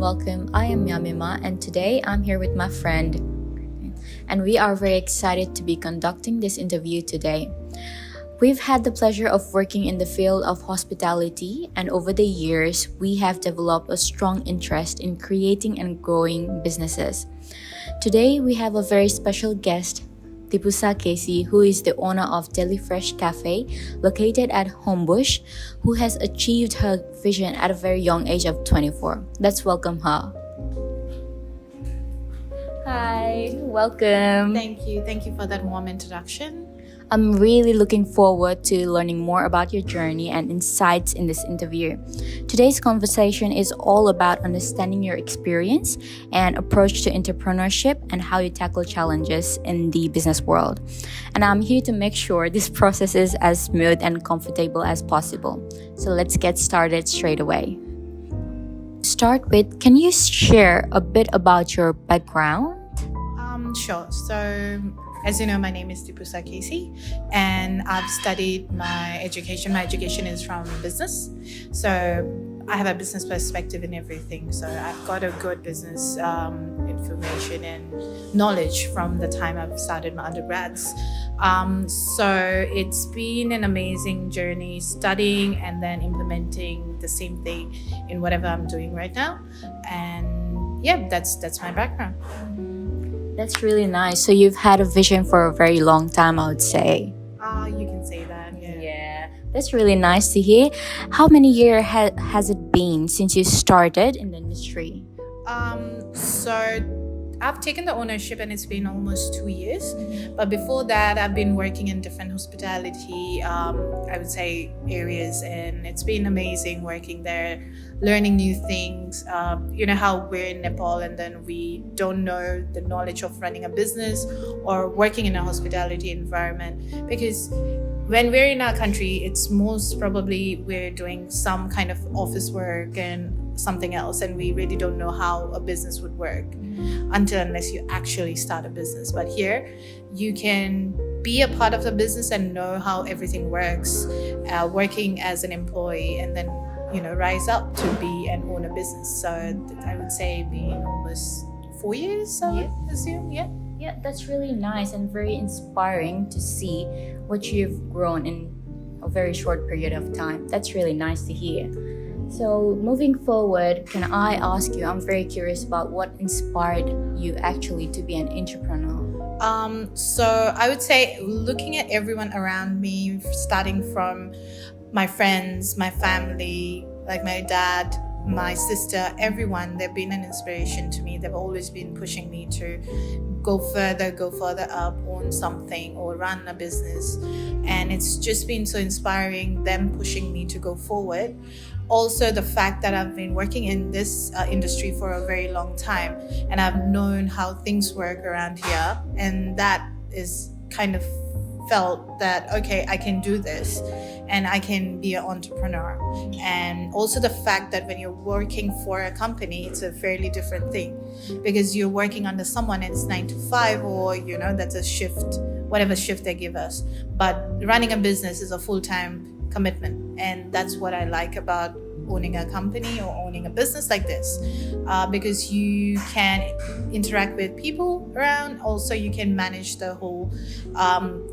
welcome. I am Yamima, and today I'm here with my friend. And we are very excited to be conducting this interview today. We've had the pleasure of working in the field of hospitality, and over the years, we have developed a strong interest in creating and growing businesses. Today, we have a very special guest, Dipusha, who is the owner of Deli Fresh Cafe, located at Homebush, who has achieved her vision at a very young age of 24. Let's welcome her. Hi, welcome. Thank you. Thank you for that warm introduction. I'm really looking forward to learning more about your journey and insights in this interview. Today's conversation is all about understanding your experience and approach to entrepreneurship and how you tackle challenges in the business world. And I'm here to make sure this process is as smooth and comfortable as possible. So let's get started straight away. Start with, can you share a bit about your background? Sure. So, as you know, my name is Dipusha and I've studied my education. My education is from business. So I have a business perspective in everything. So I've got a good business information and knowledge from the time I've started my undergrads. So it's been an amazing journey studying and then implementing the same thing in whatever I'm doing right now. And yeah, that's my background. That's really nice. So you've had a vision for a very long time, I would say. You can say that, yeah. Yeah, that's really nice to hear. How many years has it been since you started in the industry? So I've taken the ownership and it's been almost 2 years. But before that, I've been working in different hospitality, I would say, areas. And it's been amazing working there, learning new things. You know how we're in Nepal and then we don't know the knowledge of running a business or working in a hospitality environment. Because when we're in our country, it's most probably we're doing some kind of office work and something else, and we really don't know how a business would work unless you actually start a business. But here, you can be a part of the business and know how everything works, working as an employee, and then rise up to be and own a business. So I would say being almost 4 years, I would assume, yeah. Yeah, that's really nice and very inspiring to see what you've grown in a very short period of time. That's really nice to hear. So moving forward, can I ask you, I'm very curious about what inspired you actually to be an entrepreneur? So I would say looking at everyone around me, starting from my friends, my family, like my dad, my sister, everyone, they've been an inspiration to me. They've always been pushing me to go further up, own something or run a business. And it's just been so inspiring, them pushing me to go forward. Also, the fact that I've been working in this industry for a very long time and I've known how things work around here, and that is kind of felt that, okay, I can do this and I can be an entrepreneur. And also the fact that when you're working for a company, it's a fairly different thing because you're working under someone and it's 9 to 5 or, that's a shift, whatever shift they give us. But running a business is a full-time commitment, and that's what I like about owning a company or owning a business like this, because you can interact with people around. Also, you can manage the whole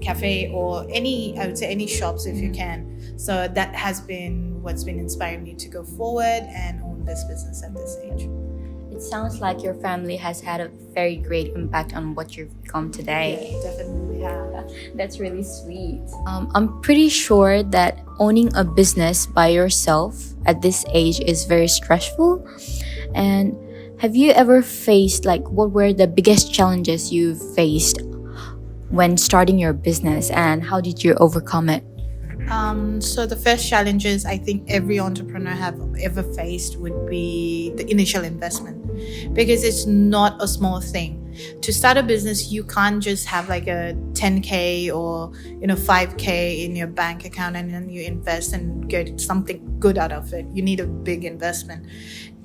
cafe or any shops if you can. So that has been what's been inspiring me to go forward and own this business at this age. It sounds like your family has had a very great impact on what you've become today. Yeah, definitely have. That's really sweet. I'm pretty sure that owning a business by yourself at this age is very stressful. And have you ever faced, what were the biggest challenges you faced when starting your business and how did you overcome it? So the first challenges I think every entrepreneur have ever faced would be the initial investment, because it's not a small thing. To start a business, you can't just have like a 10K or 5K in your bank account and then you invest and get something good out of it. You need a big investment.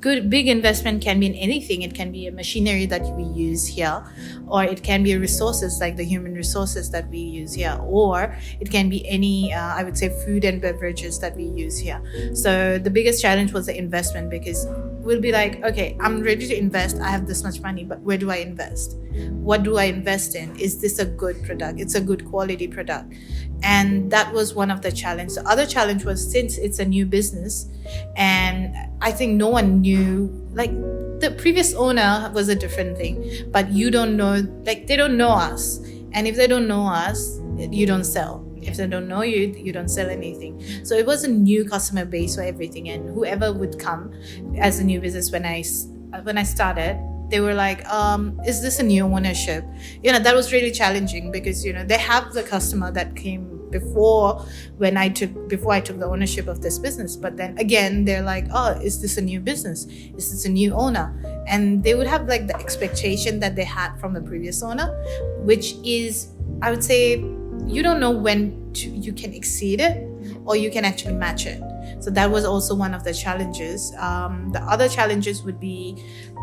Big investment can be in anything. It can be a machinery that we use here, or it can be resources like the human resources that we use here, or it can be any, I would say, food and beverages that we use here. So the biggest challenge was the investment, because we'll be like, okay, I'm ready to invest. I have this much money, but where do I invest? What do I invest in? Is this a good product? It's a good quality product. And that was one of the challenges. The other challenge was, since it's a new business, and I think no one knew, like the previous owner was a different thing, but you don't know, like they don't know us. And if they don't know us, you don't sell. If they don't know you, you don't sell anything. So it was a new customer base for everything, and whoever would come as a new business when I started, they were like, is this a new ownership? That was really challenging, because they have the customer that came before I took the ownership of this business, but then again they're like, oh, is this a new business? Is this a new owner? And they would have like the expectation that they had from the previous owner, which is, I would say, you don't know when you can exceed it or you can actually match it. So that was also one of the challenges. The other challenges would be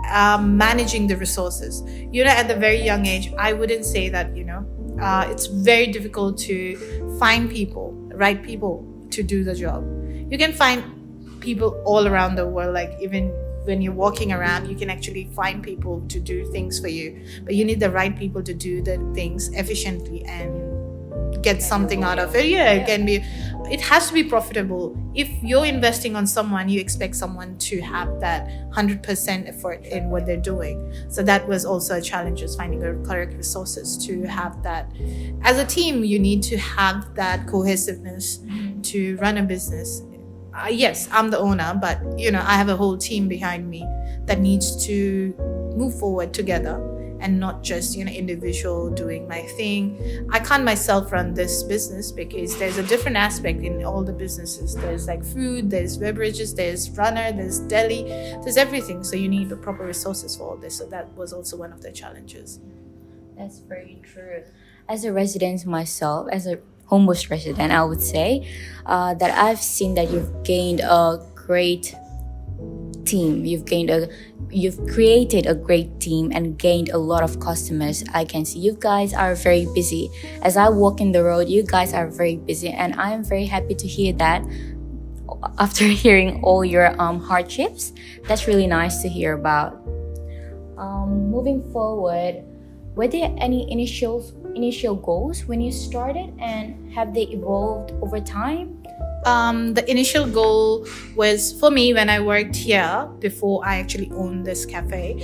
managing the resources. At the very young age, I wouldn't say that, it's very difficult to find right people to do the job. You can find people all around the world, like even when you're walking around, you can actually find people to do things for you. But you need the right people to do the things efficiently and get something out of it. It has to be profitable. If you're investing on someone, you expect someone to have that 100% effort in what they're doing. So that was also a challenge, is finding the correct resources to have that. As a team, you need to have that cohesiveness to run a business. Yes, I'm the owner, but I have a whole team behind me that needs to move forward together, and not just individual doing my thing. I can't myself run this business, because there's a different aspect in all the businesses. There's like food, there's beverages, there's runner, there's deli, there's everything. So you need the proper resources for all this. So that was also one of the challenges. That's very true. As a resident myself, as a Homebush resident, I would say that I've seen that you've gained a great team. You've created a great team and gained a lot of customers. I can see you guys are very busy. As I walk in the road, you guys are very busy, and I am very happy to hear that. After hearing all your hardships, that's really nice to hear about. Moving forward, were there any initial goals when you started, and have they evolved over time? The initial goal was, for me, when I worked here before I actually owned this cafe,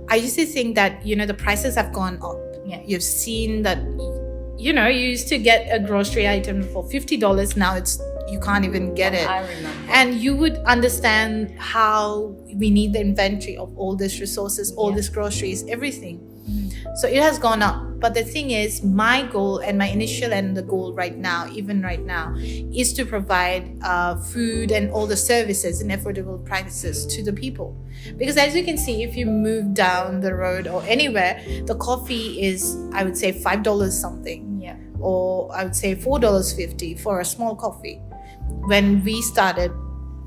I used to think that the prices have gone up. Yeah. You've seen that you used to get a grocery item for $50. Now you can't even get it. I remember. And you would understand how we need the inventory of all these resources, all these groceries, everything. So it has gone up. But the thing is, my goal and my initial and the goal right now, even right now, is to provide food and all the services in affordable prices to the people. Because as you can see, if you move down the road or anywhere, the coffee is, I would say, $5 something. Yeah. Or I would say $4.50 for a small coffee. When we started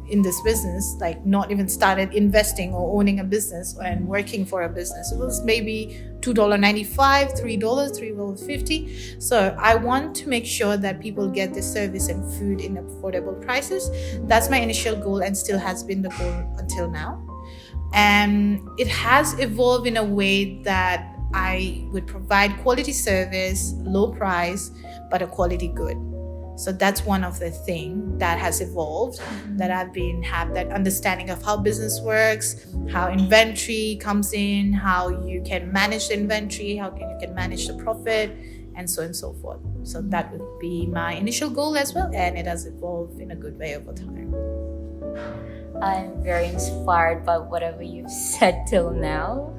in this business, like not even started investing or owning a business and working for a business, it was maybe $2.95, $3.50. So I want to make sure that people get this service and food in affordable prices. That's my initial goal, and still has been the goal until now. And it has evolved in a way that I would provide quality service, low price, but a quality good. So that's one of the things that has evolved, that have that understanding of how business works, how inventory comes in, how you can manage the inventory, how you can manage the profit, and so on and so forth. So that would be my initial goal as well, and it has evolved in a good way over time. I'm very inspired by whatever you've said till now.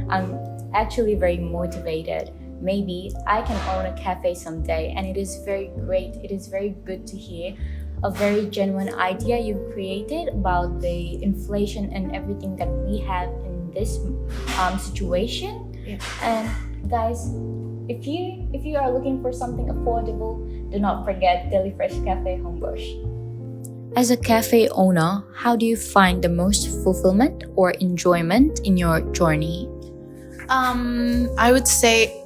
I'm actually very motivated. Maybe I can own a cafe someday, and it is very great. It is very good to hear a very genuine idea you've created about the inflation and everything that we have in this situation. Yeah. And guys, if you are looking for something affordable, do not forget Deli Fresh Cafe Homebush. As a cafe owner, how do you find the most fulfillment or enjoyment in your journey? I would say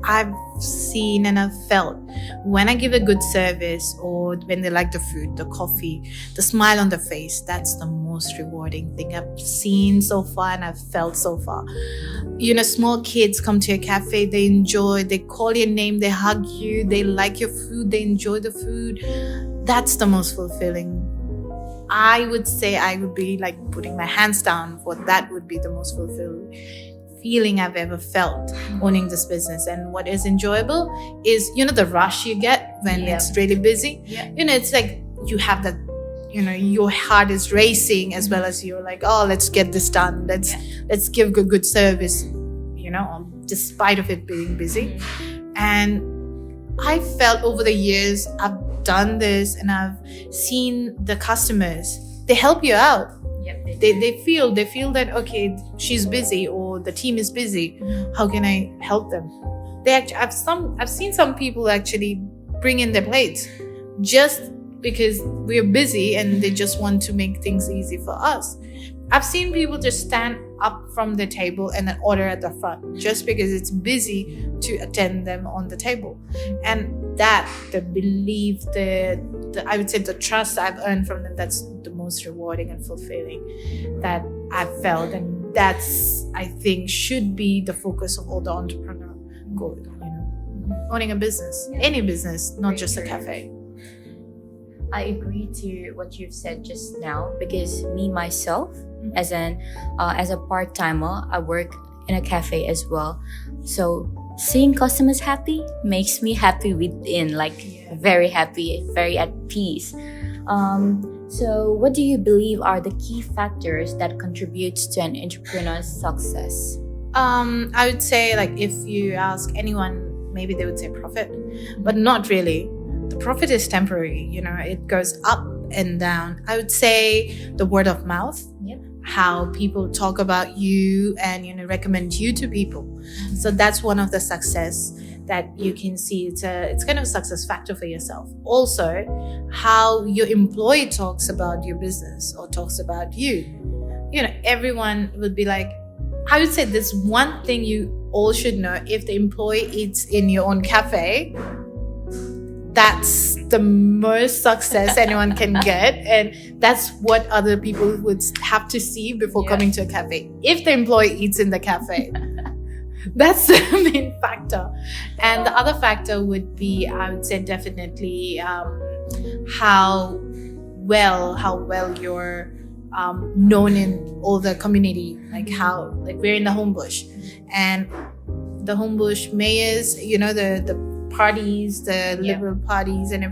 I've seen and I've felt when I give a good service, or when they like the food, the coffee, the smile on the face, that's the most rewarding thing I've seen so far and I've felt so far. Small kids come to a cafe, they enjoy, they call your name, they hug you, they like your food, they enjoy the food. That's the most fulfilling. I would say I would be like putting my hands down for that would be the most fulfilling feeling I've ever felt owning this business. And what is enjoyable is, the rush you get when it's really busy. It's like you have that, your heart is racing as well as you're like, oh, let's get this done. Let's give good service, despite of it being busy. And I felt over the years I've done this and I've seen the customers, they help you out. They feel that, okay, she's busy or the team is busy. How can I help them? I've seen some people actually bring in their plates just because we're busy and they just want to make things easy for us. I've seen people just stand up from the table and then order at the front just because it's busy to attend them on the table. And that, the belief, I would say the trust I've earned from them, that's the most rewarding and fulfilling that I've felt. And that's, I think, should be the focus of all the entrepreneur goal, owning a business, any business, not just a cafe. I agree to what you've said just now, because me myself, as a part-timer, I work in a cafe as well. So seeing customers happy makes me happy within, very happy, very at peace. So what do you believe are the key factors that contributes to an entrepreneur's success? I would say, if you ask anyone, maybe they would say profit, but not really. The profit is temporary, it goes up and down. I would say the word of mouth, how people talk about you and, recommend you to people. So that's one of the success that you can see. It's kind of a success factor for yourself. Also, how your employee talks about your business or talks about you. Everyone would be like, I would say this one thing you all should know: if the employee eats in your own cafe, that's the most success anyone can get, and that's what other people would have to see before coming to a cafe. If the employee eats in the cafe, that's the main factor. And the other factor would be, I would say, definitely how well you're known in all the community. We're in the Homebush, and the Homebush mayors, the parties, the liberal parties, and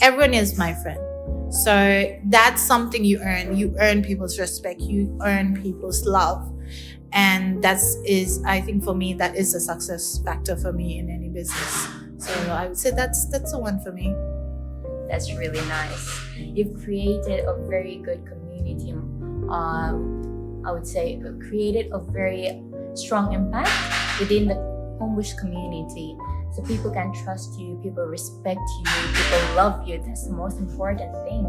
everyone is my friend. So that's something you earn. You earn people's respect. You earn people's love. And I think for me, that is a success factor for me in any business. So I would say that's the one for me. That's really nice. You've created a very good community. I would say created a very strong impact within the Homebush community. So people can trust you, people respect you, people love you. That's the most important thing.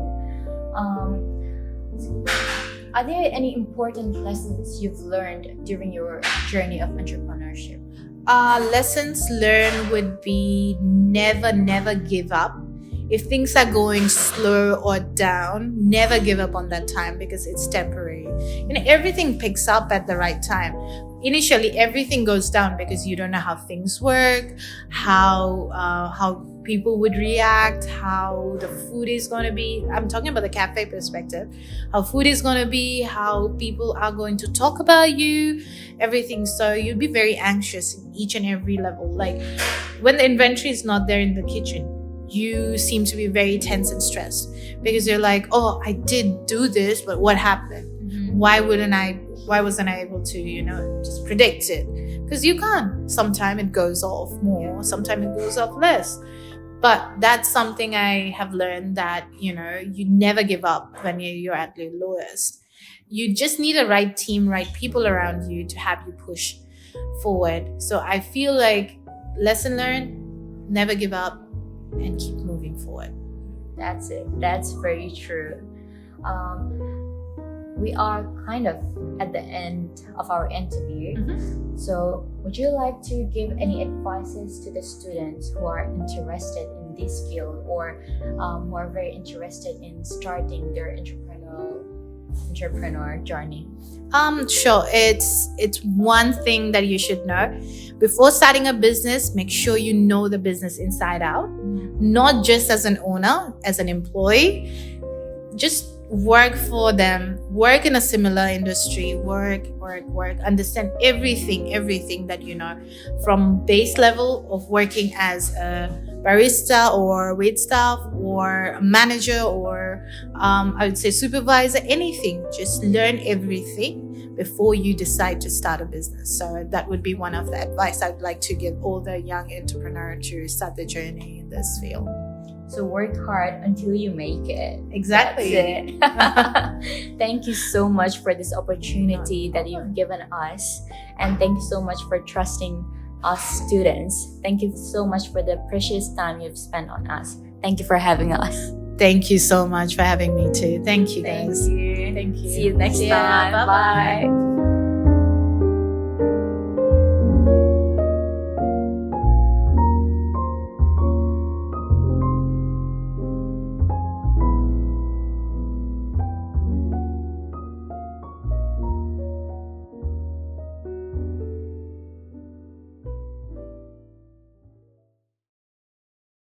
Are there any important lessons you've learned during your journey of entrepreneurship? Lessons learned would be never give up. If things are going slow or down, never give up on that time, because it's temporary. Everything picks up at the right time. Initially, everything goes down because you don't know how things work, how people would react, how the food is going to be. I'm talking about the cafe perspective. How food is going to be, how people are going to talk about you, everything. So you'd be very anxious in each and every level. When the inventory is not there in the kitchen, you seem to be very tense and stressed because you're like, oh, I did do this, but what happened? Why wasn't I able to, just predict it? Because you can't. Sometimes it goes off more, sometimes it goes off less. But that's something I have learned, that, you never give up when you're at your lowest. You just need a right team, right people around you to have you push forward. So I feel like lesson learned, never give up, and keep moving forward. That's it. That's very true. we are kind of at the end of our interview. So would you like to give any advices to the students who are interested in this field, or who are very interested in starting their entrepreneur journey? Sure. It's one thing that you should know. Before starting a business, make sure you know the business inside out, not just as an owner, as an employee. Just work for them, work in a similar industry, work, understand everything that you know, from base level of working as a barista or wait staff or a manager or I would say supervisor, anything. Just learn everything before you decide to start a business. So that would be one of the advice I'd like to give all the young entrepreneurs to start their journey in this field. So work hard until you make it. Exactly. That's it. Thank you so much for this opportunity that you've given us. And thank you so much for trusting us students. Thank you so much for the precious time you've spent on us. Thank you for having us. Thank you so much for having me too. Thank you, guys. Thank you. Thank you. See you next Yeah, time. bye-bye. Bye.